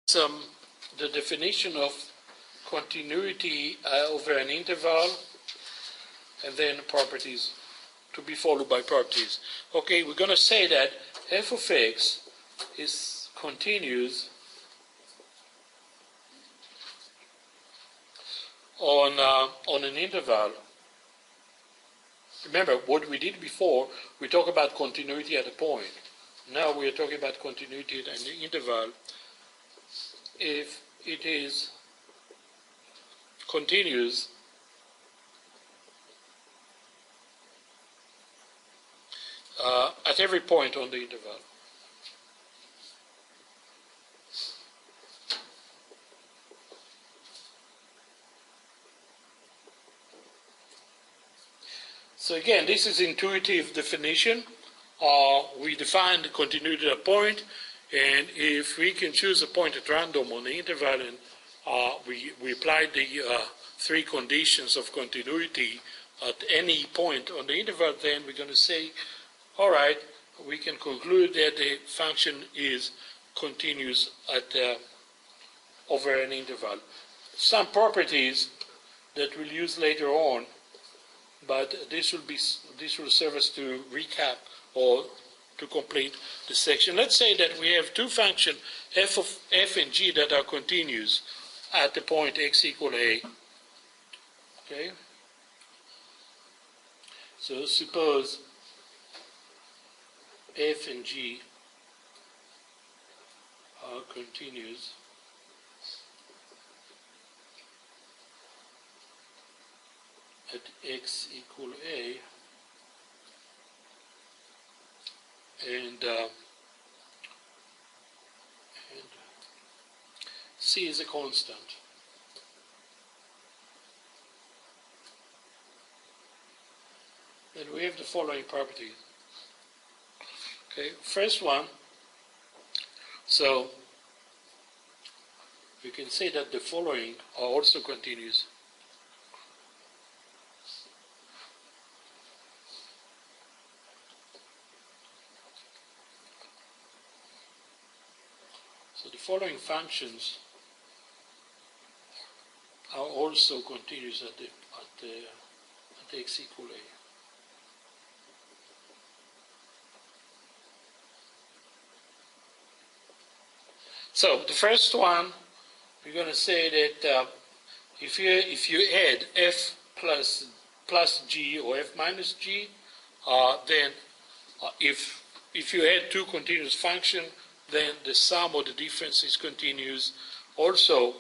some the definition of continuity over an interval, and then properties to be followed by properties. Okay, we're going to say that f of x is continuous on an interval. Remember what we did before, we talked about continuity at a point. Now we are talking about continuity at an interval if it is continuous at every point on the interval. So again, this is intuitive definition. We define the continuity at a point, and if we can choose a point at random on the interval, and we apply the three conditions of continuity at any point on the interval, then we're going to say, all right, we can conclude that the function is continuous at over an interval. Some properties that we'll use later on, but this will serve us to recap or to complete the section. Let's say that we have two functions, f and g, that are continuous at the point x equal a. Okay? So suppose f and g are continuous at x equal a, and c is a constant. Then we have the following properties. Okay, first one, so we can say that the following are also continuous. So the following functions are also continuous at x equal a. So the first one, we're going to say that if you add f plus g or f minus g, then if you add two continuous functions, then the sum or the difference is continuous. Also,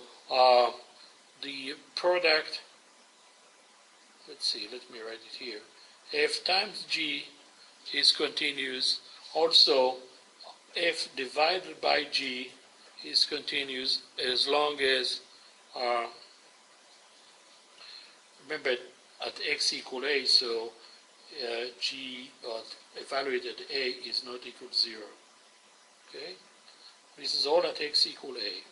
the product, let's see, let me write it here. F times g is continuous. Also, f divided by g is continuous as long as, remember, at x equal a, so g evaluated at a is not equal to 0. Okay? This is all at x equal a.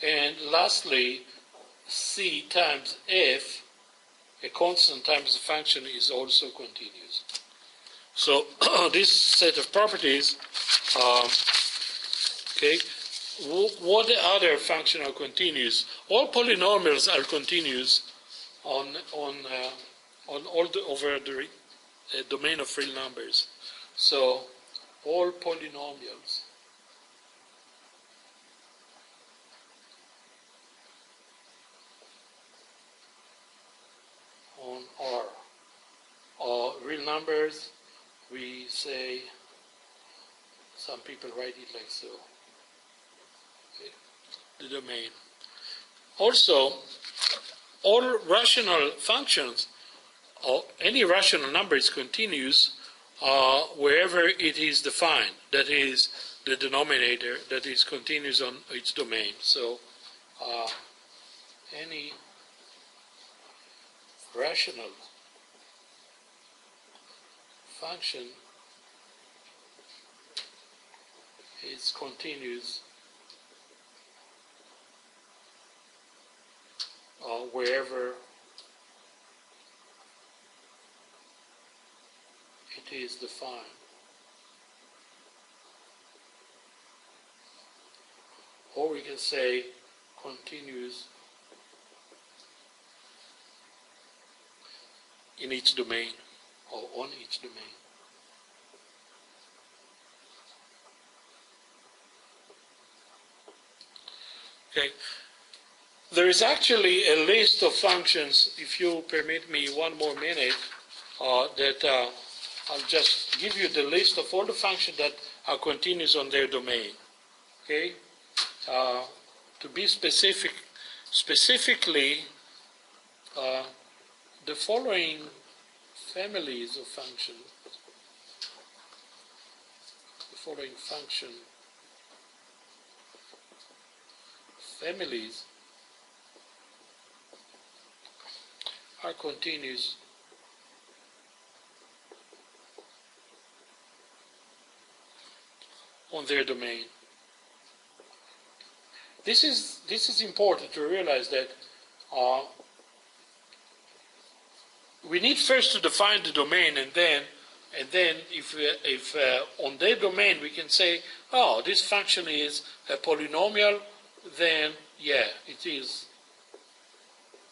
And lastly, c times f, a constant times a function, is also continuous. So this set of properties, okay, what other functions are continuous? All polynomials are continuous over the domain of real numbers. So all polynomials on R are real numbers. We say, some people write it like so, okay, the domain. Also, all rational functions, or any rational number, is continuous wherever it is defined. That is, the denominator that is continuous on its domain. So, any rational function is continuous wherever it is defined. or we can say continues in each domain or on each domain. Okay. There is actually a list of functions, if you permit me 1 more minute, that I'll just give you the list of all the functions that are continuous on their domain. Okay? To be specifically, the following families of functions, the following function families are continuous on their domain. This is important to realize that we need first to define the domain, and then if on their domain we can say, oh, this function is a polynomial, then yeah, it is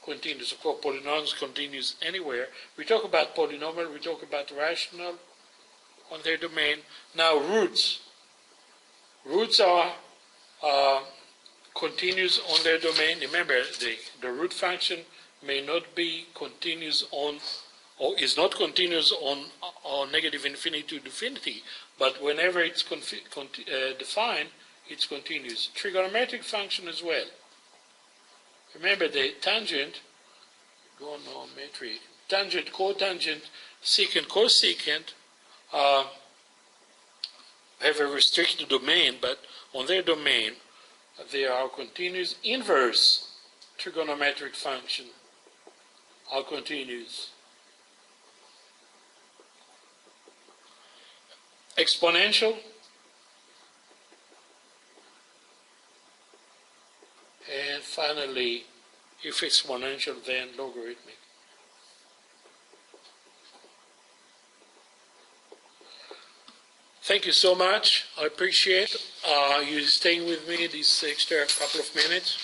continuous. Of course, polynomials continuous anywhere. We talk about polynomial, we talk about rational on their domain. Now roots. Roots are continuous on their domain. Remember, the root function may not be continuous on, or is not continuous on negative infinity to infinity, but whenever it's defined, it's continuous. Trigonometric function as well. Remember the tangent, trigonometry, tangent, cotangent, secant, cosecant have a restricted domain, but on their domain, they are continuous. Inverse trigonometric function are continuous. Exponential and finally, if exponential, then logarithmic. Thank you so much. I appreciate you staying with me this extra couple of minutes.